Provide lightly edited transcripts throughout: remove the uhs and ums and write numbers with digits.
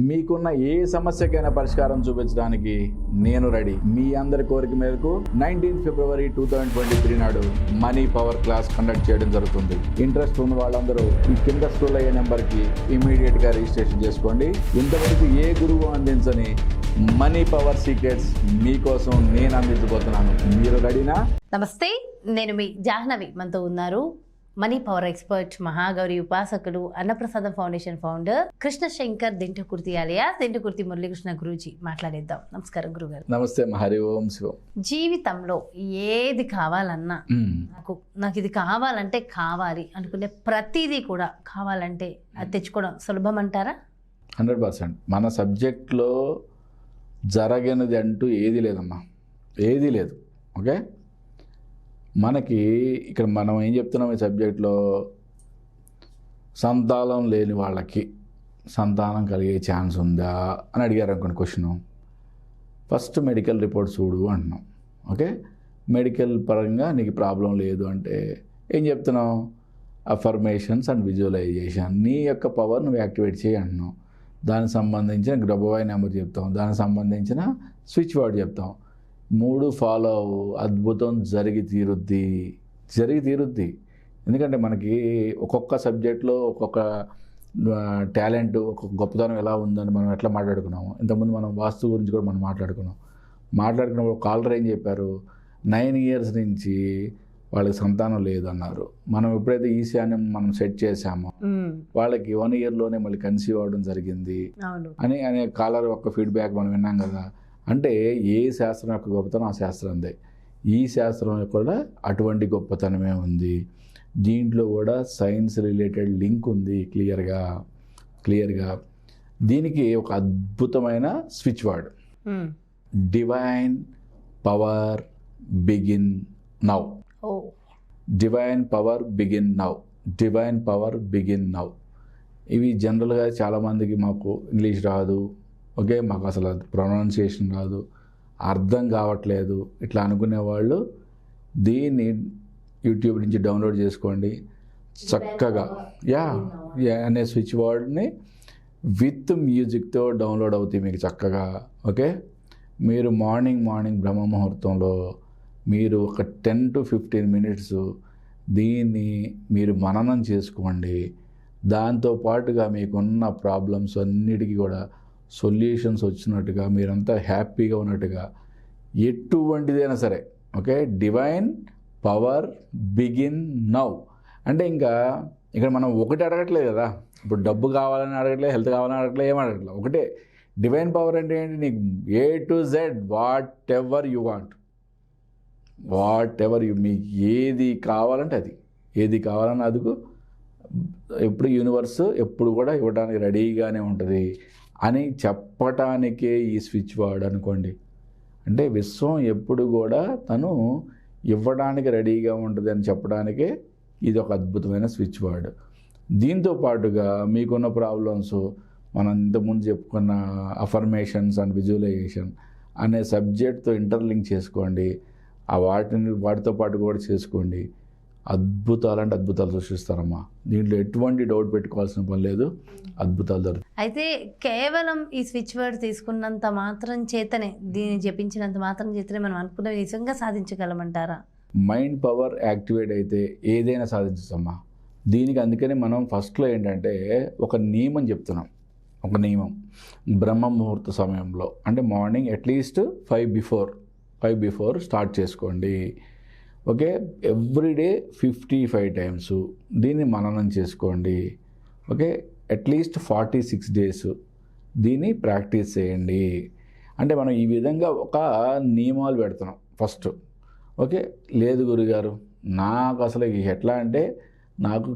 మీకున్న ఏ సమస్యకైనా పరిష్కారం చూపించడానికి నేను రెడీ. మీ అందరి కోరిక మేరకు 19 ఫిబ్రవరి 2023 నాడు మనీ పవర్ క్లాస్ కండక్ట్ చేయడం జరుగుతుంది. ఇంట్రెస్ట్ ఉన్న వాళ్ళందరూ ఈ కింద స్క్రోల్ అయ్యే నెంబర్కి ఇమీడియట్ గా రిజిస్ట్రేషన్ చేసుకోండి. ఇంతవరకు ఏ గురువు అందించని మనీ పవర్ సీక్రెట్స్ మీకోసం నేను అందించబోతున్నాను. మీరు రెడీనా? నమస్తే, నేను మీ జాహ్నవి. మనతో ఉన్నారు మనీ పవర్ ఎక్స్పర్ట్, మహాగౌరి ఉపాసకులు, Annaprasadam foundation founder Krishna Shankar Dintakurthi alias Dintakurthi Murali Krishna Guruji. మాట్లాడేద్దాం. నమస్కారం గురుగారు. నమస్తే. హరి ఓం శివం. జీవితంలో ఏది కావాలన్నా నాకు ఇది కావాలంటే కావాలి అనుకునే ప్రతిదీ కూడా కావాలంటే అది తెచ్చుకోవడం సులభం అంటారా? 100%. మన సబ్జెక్ట్లో జరగనిది అంటూ ఏది లేదమ్మా, ఏది లేదు. ఓకే, మనకి ఇక్కడ మనం ఏం చెప్తున్నాం ఈ సబ్జెక్ట్లో, సంతానం లేని వాళ్ళకి సంతానం కలిగే ఛాన్స్ ఉందా అని అడిగారు అనుకోండి క్వశ్చన్. ఫస్ట్ మెడికల్ రిపోర్ట్ చూడు అంటున్నాం. ఓకే, మెడికల్ పరంగా నీకు ప్రాబ్లం లేదు అంటే ఏం చెప్తున్నాం? అఫర్మేషన్స్ అండ్ విజువలైజేషన్, నీ యొక్క పవర్ నువ్వు యాక్టివేట్ చేయి అంటున్నాం. దానికి సంబంధించిన గ్రబోవై నెంబర్ చెప్తాం, దానికి సంబంధించిన స్విచ్ వర్డ్ చెప్తాం. 3 ఫాలో అవ్వు, అద్భుతం జరిగి తీరుద్ది. ఎందుకంటే మనకి ఒక్కొక్క సబ్జెక్ట్లో ఒక్కొక్క టాలెంట్, ఒక్కొక్క గొప్పతనం ఎలా ఉందని మనం ఎట్లా మాట్లాడుకున్నాము. ఇంతకుముందు మనం వాస్తు గురించి కూడా మనం మాట్లాడుకున్నప్పుడు కాలర్ ఏం చెప్పారు, 9 ఇయర్స్ నుంచి వాళ్ళకి సంతానం లేదన్నారు. మనం ఎప్పుడైతే ఈశాన్యం మనం సెట్ చేసామో వాళ్ళకి 1 ఇయర్లోనే మళ్ళీ కన్సీవ్ అవ్వడం జరిగింది అని అనే కాలర్ యొక్క ఫీడ్బ్యాక్ మనం విన్నాం కదా. అంటే ఏ శాస్త్రం యొక్క గొప్పతనం ఆ శాస్త్రందే. ఈ శాస్త్రం కూడా అటువంటి గొప్పతనమే ఉంది. దీంట్లో కూడా సైన్స్ రిలేటెడ్ లింక్ ఉంది క్లియర్గా. దీనికి ఒక అద్భుతమైన switch word, divine power begin now. Divine power begin now. ఇవి జనరల్గా చాలామందికి మాకు ఇంగ్లీష్ రాదు, ఓకే, మాకు అసలు ప్రొనౌన్సియేషన్ రాదు, అర్థం కావట్లేదు ఇట్లా అనుకునే వాళ్ళు దీన్ని యూట్యూబ్ నుంచి డౌన్లోడ్ చేసుకోండి. చక్కగా అనే స్విచ్ వర్డ్ని విత్ మ్యూజిక్తో డౌన్లోడ్ అవుతాయి మీకు చక్కగా. ఓకే, మీరు మార్నింగ్ బ్రహ్మ ముహూర్తంలో మీరు ఒక 10 to 15 minutes దీన్ని మీరు మననం చేసుకోండి. దాంతోపాటుగా మీకున్న ప్రాబ్లమ్స్ అన్నిటికీ కూడా సొల్యూషన్స్ వచ్చినట్టుగా, మీరంతా హ్యాపీగా ఉన్నట్టుగా, ఎటువంటిదైనా సరే. Okay, divine power begin now అంటే ఇంకా ఇక్కడ మనం ఒకటి అడగట్లేదు కదా. ఇప్పుడు డబ్బు కావాలని అడగట్లేదు, హెల్త్ కావాలని అడగట్లేదు, ఏం అడగట్లేదు. ఒకటే డివైన్ పవర్ అంటే ఏంటి? నీకు A to Z what ever you want, మీకు ఏది కావాలంటే అది, ఏది కావాలని అదుకు ఎప్పుడు యూనివర్స్ ఎప్పుడు కూడా ఇవ్వడానికి రెడీగానే ఉంటుంది అని చెప్పటానికే ఈ స్విచ్ వర్డ్ అనుకోండి. అంటే విశ్వం ఎప్పుడు కూడా తను ఇవ్వడానికి రెడీగా ఉంటుంది అని చెప్పడానికే ఇది ఒక అద్భుతమైన స్విచ్ వర్డ్. దీంతో పాటుగా మీకున్న ప్రాబ్లమ్స్ మనం ఇంతకుముందు చెప్పుకున్న అఫర్మేషన్స్ అండ్ విజువలైజేషన్ అనే సబ్జెక్ట్తో ఇంటర్లింక్ చేసుకోండి. వాటితో పాటు కూడా చేసుకోండి. అద్భుతాలు సృష్టిస్తారమ్మా. దీంట్లో ఎటువంటి డౌట్ పెట్టుకోవాల్సిన పని లేదు, అద్భుతాలు జరుగుతాయి. అయితే కేవలం ఈ స్విచ్ వర్డ్ తీసుకున్నంత మాత్రం చేతనే, దీన్ని జపించినంత మాత్రం చేతనే మనం అనుకున్నవి నిజంగా సాధించగలమంటారా? మైండ్ పవర్ యాక్టివేట్ అయితే ఏదైనా సాధించమ్మా. దీనికి అందుకని మనం ఫస్ట్లో ఏంటంటే ఒక నియమం చెప్తున్నాం. ఒక నియమం, బ్రహ్మ ముహూర్త సమయంలో అంటే మార్నింగ్ అట్లీస్ట్ 5 బిఫోర్ స్టార్ట్ చేసుకోండి. ఓకే, ఎవ్రీడే 55 times దీన్ని మననం చేసుకోండి. ఓకే, అట్లీస్ట్ 46 days దీన్ని ప్రాక్టీస్ చేయండి. అంటే మనం ఈ విధంగా ఒక నియమాలు పెడుతున్నాం ఫస్ట్. ఓకే, లేదు గురుగారు నాకు అసలు ఎట్లా అంటే నాకు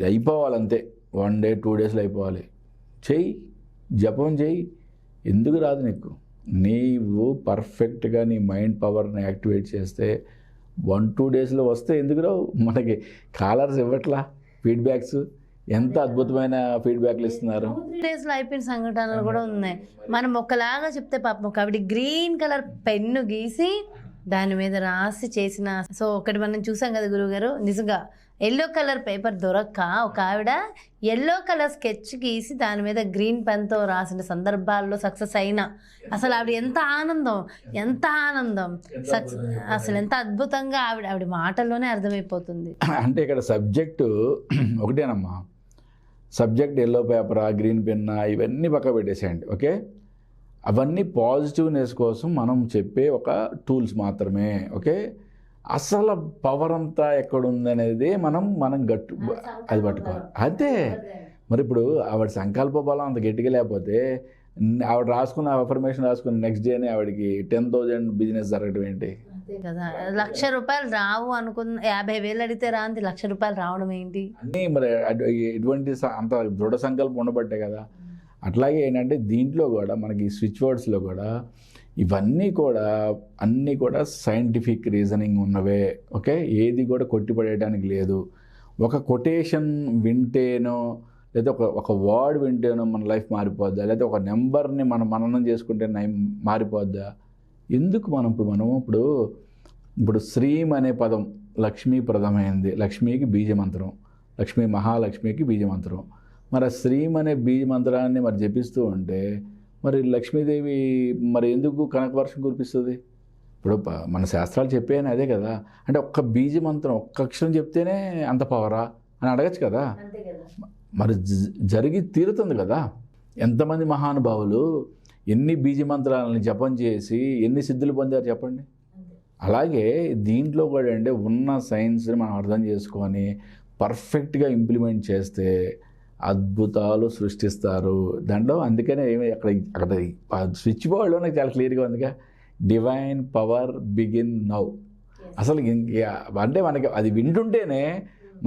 అయిపోవాలంతే, 1 day 2 daysలో అయిపోవాలి. జపం చెయ్యి. ఎందుకు రాదు నీకు? నీవు పర్ఫెక్ట్గా నీ మైండ్ పవర్ని యాక్టివేట్ చేస్తే 1-2 daysలో వస్తే ఎందుకు రావు? మనకి కాలర్స్ ఇవ్వట్లా ఫీడ్బ్యాక్స్, ఎంత అద్భుతమైన ఫీడ్బ్యాక్లు ఇస్తున్నారు. 3 daysలో అయిపోయిన సంఘటనలు కూడా ఉన్నాయి. మనం ఒకలాగా చెప్తే పాపం ఒక ఆవిడ గ్రీన్ కలర్ పెన్ను గీసి దాని మీద రాసి చేసిన. సో ఒకటి మనం చూసాం కదా గురువుగారు, నిజంగా ఎల్లో కలర్ పేపర్ దొరక్క ఒక ఆవిడ ఎల్లో కలర్ స్కెచ్ గీసి దాని మీద గ్రీన్ పెన్తో రాసిన సందర్భాల్లో సక్సెస్ అయినా అసలు ఆవిడ ఎంత ఆనందం అసలు ఎంత అద్భుతంగా ఆవిడ మాటల్లోనే అర్థమైపోతుంది. అంటే ఇక్కడ సబ్జెక్టు ఒకటేనమ్మా, సబ్జెక్ట్ ఎల్లో పేపరా గ్రీన్ పెన్నా ఇవన్నీ పక్క పెట్టేసేయండి. ఓకే, అవన్నీ పాజిటివ్నెస్ కోసం మనం చెప్పే ఒక టూల్స్ మాత్రమే. ఓకే, అసలు పవర్ అంతా ఎక్కడుందనేది మనం గట్టు అది పట్టుకోవాలి. అదే మరి ఇప్పుడు ఆవిడ సంకల్ప బలం అంత గట్టిగా లేకపోతే ఆవిడ రాసుకున్న అఫర్మేషన్ రాసుకున్న నెక్స్ట్ డేనే ఆవిడకి 10,000 బిజినెస్ జరగడం ఏంటి కదా. ₹1,00,000 రావు అనుకున్న 50,000 అడిగితే రాంది ₹1,00,000 రావడం ఏంటి అన్నీ మరి ఎటువంటి అంత దృఢ సంకల్పం ఉండబట్టే కదా. అట్లాగే ఏంటంటే దీంట్లో కూడా మనకి స్విచ్ వర్డ్స్లో కూడా ఇవన్నీ కూడా అన్నీ కూడా సైంటిఫిక్ రీజనింగ్ ఉన్నవే. ఓకే, ఏది కూడా కొట్టిపడేయడానికి లేదు. ఒక కొటేషన్ వింటేనో లేదా ఒక వర్డ్ వింటేనో మన లైఫ్ మారిపోద్దా, లేదా ఒక నెంబర్ని మనం మననం చేసుకుంటే మారిపోద్దా? ఎందుకు ఇప్పుడు శ్రీం అనే పదం లక్ష్మీప్రదమైంది, లక్ష్మీకి బీజమంత్రం, మహాలక్ష్మికి బీజమంత్రం. మరి ఆ శ్రీం అనే బీజమంత్రాన్ని మరి జపిస్తూ ఉంటే మరి లక్ష్మీదేవి మరి ఎందుకు కనకవర్షం కురిపిస్తుంది? ఇప్పుడు మన శాస్త్రాలు చెప్పేయని అదే కదా. అంటే ఒక్క బీజమంత్రం ఒక్క అక్షరం చెప్తేనే అంత పవరా అని అడగచ్చు కదా. మరి జరిగి తీరుతుంది కదా. ఎంతమంది మహానుభావులు ఎన్ని బీజమంత్రాలని జపం చేసి ఎన్ని సిద్ధులు పొందారు చెప్పండి. అలాగే దీంట్లో కూడా అంటే ఉన్న సైన్స్ని మనం అర్థం చేసుకొని పర్ఫెక్ట్గా ఇంప్లిమెంట్ చేస్తే అద్భుతాలు సృష్టిస్తారు దాంట్లో. అందుకనే అక్కడ స్విచ్ బోర్డ్లో నాకు చాలా క్లియర్గా ఉందిగా, డివైన్ పవర్ బిగిన్ నౌ. అసలు అంటే మనకి అది వింటుంటేనే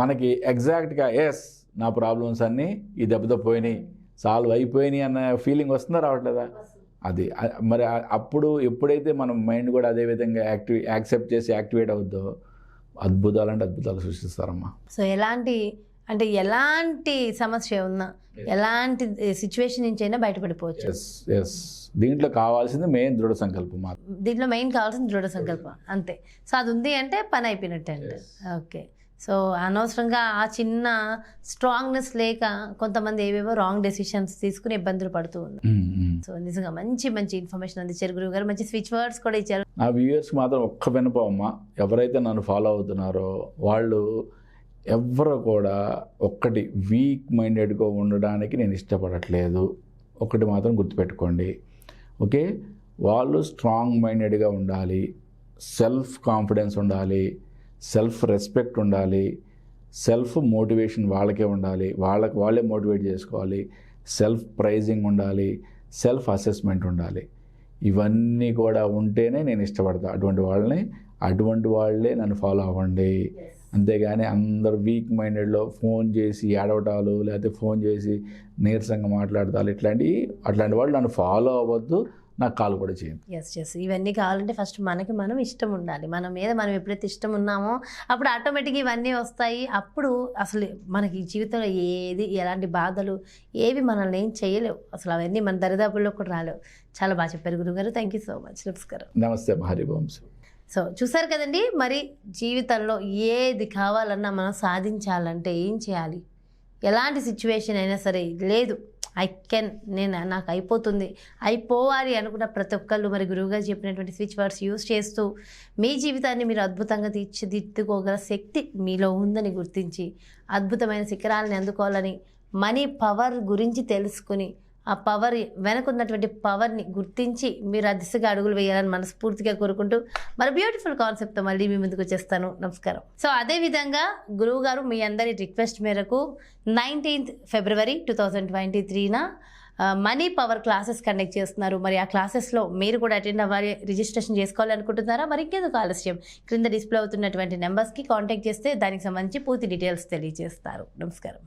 మనకి ఎగ్జాక్ట్గా ఎస్ నా ప్రాబ్లమ్స్ అన్నీ ఈ దెబ్బతో పోయినాయి, సాల్వ్ అయిపోయినాయి అన్న ఫీలింగ్ వస్తుందా రావట్లేదా? అది మరి అప్పుడు ఎప్పుడైతే మనం మైండ్ కూడా అదే విధంగా యాక్సెప్ట్ చేసి యాక్టివేట్ అవుద్దో అద్భుతాలు సృష్టిస్తారమ్మా. సో ఎలాంటి సమస్య ఉన్నా ఎలాంటి సిచ్యువేషన్ నుంచి అయినా బయటపడిపోవచ్చు. ఎస్ దీంట్లో కావాల్సింది మెయిన్ దృఢ సంకల్పం. దీంట్లో మెయిన్ కావాల్సింది దృఢ సంకల్పం అంతే. సో అది ఉంది అంటే పని అయిపోయినట్టు అండి. ఓకే, సో అనవసరంగా ఆ చిన్న స్ట్రాంగ్నెస్ లేక కొంతమంది ఏవేవో రాంగ్ డెసిషన్స్ తీసుకుని ఇబ్బందులు పడుతూ ఉన్నారు. సో నిజంగా మంచి ఇన్ఫర్మేషన్ అందించారు గురువు గారు, మంచి స్విచ్ వర్డ్స్ కూడా ఇచ్చారు. నా వ్యూయర్స్కి మాత్రం ఒక్క వినపమ్మా, ఎవరైతే నన్ను ఫాలో అవుతున్నారో వాళ్ళు ఎవ్వరు కూడా ఒక్కటి వీక్ మైండెడ్గా ఉండడానికి నేను ఇష్టపడట్లేదు. ఒకటి మాత్రం గుర్తుపెట్టుకోండి. ఓకే, వాళ్ళు స్ట్రాంగ్ మైండెడ్గా ఉండాలి, సెల్ఫ్ కాన్ఫిడెన్స్ ఉండాలి, సెల్ఫ్ రెస్పెక్ట్ ఉండాలి, సెల్ఫ్ మోటివేషన్ వాళ్ళకే ఉండాలి, వాళ్ళే మోటివేట్ చేసుకోవాలి, సెల్ఫ్ ప్రైజింగ్ ఉండాలి, సెల్ఫ్ అసెస్మెంట్ ఉండాలి. ఇవన్నీ కూడా ఉంటేనే నేను ఇష్టపడతా అటువంటి వాళ్ళే నన్ను ఫాలో అవ్వండి. అంతేగాని అందరు వీక్ మైండెడ్లో ఫోన్ చేసి ఏడవటాలు లేకపోతే ఫోన్ చేసి నీరసంగా మాట్లాడతారు అట్లాంటి వాళ్ళు నన్ను ఫాలో అవ్వద్దు, నాకు కాల్ కూడా చేయండి. ఎస్ ఇవన్నీ కావాలంటే ఫస్ట్ మనం ఇష్టం ఉండాలి. మన మీద మనం ఎప్పుడైతే ఇష్టం ఉన్నామో అప్పుడు ఆటోమేటిక్గా ఇవన్నీ వస్తాయి. అప్పుడు అసలు మనకి జీవితంలో ఎలాంటి బాధలు ఏవి మనల్ని ఏం చేయలేవు, అసలు అవన్నీ మన దరిదాపుల్లో కూడా రాలేవు. చాలా బాగా చెప్పారు గురుగారు, థ్యాంక్ యూ సో మచ్. నమస్కారం. నమస్తే హరివంశ. సో చూసారు కదండి, మరి జీవితంలో ఏది కావాలన్నా మనం సాధించాలంటే ఏం చేయాలి? ఎలాంటి సిచ్యువేషన్ అయినా సరే లేదు నాకు అయిపోవాలి అనుకున్న ప్రతి ఒక్కళ్ళు మరి గురువుగారు చెప్పినటువంటి స్విచ్ వర్డ్స్ యూజ్ చేస్తూ మీ జీవితాన్ని మీరు అద్భుతంగా తీర్చిదిద్దుకోగల శక్తి మీలో ఉందని గుర్తించి అద్భుతమైన శిఖరాలని అందుకోవాలని, మనీ పవర్ గురించి తెలుసుకుని ఆ పవర్ వెనకున్నటువంటి పవర్ని గుర్తించి మీరు ఆ దిశగా అడుగులు వేయాలని మనస్ఫూర్తిగా కోరుకుంటూ మరి బ్యూటిఫుల్ కాన్సెప్ట్తో మళ్ళీ మీ ముందుకు వచ్చేస్తాను. నమస్కారం. సో అదేవిధంగా గురువు గారు మీ అందరి రిక్వెస్ట్ మేరకు 19th February 2023 money power classes conduct చేస్తున్నారు. మరి ఆ క్లాసెస్లో మీరు కూడా అటెండ్ అవ్వాలి, రిజిస్ట్రేషన్ చేసుకోవాలి అనుకుంటున్నారా? మరి ఇంకెందుకు ఆలస్యం, క్రింద డిస్ప్లే అవుతున్నటువంటి నెంబర్స్కి కాంటాక్ట్ చేస్తే దానికి సంబంధించి పూర్తి డీటెయిల్స్ తెలియజేస్తారు. నమస్కారం.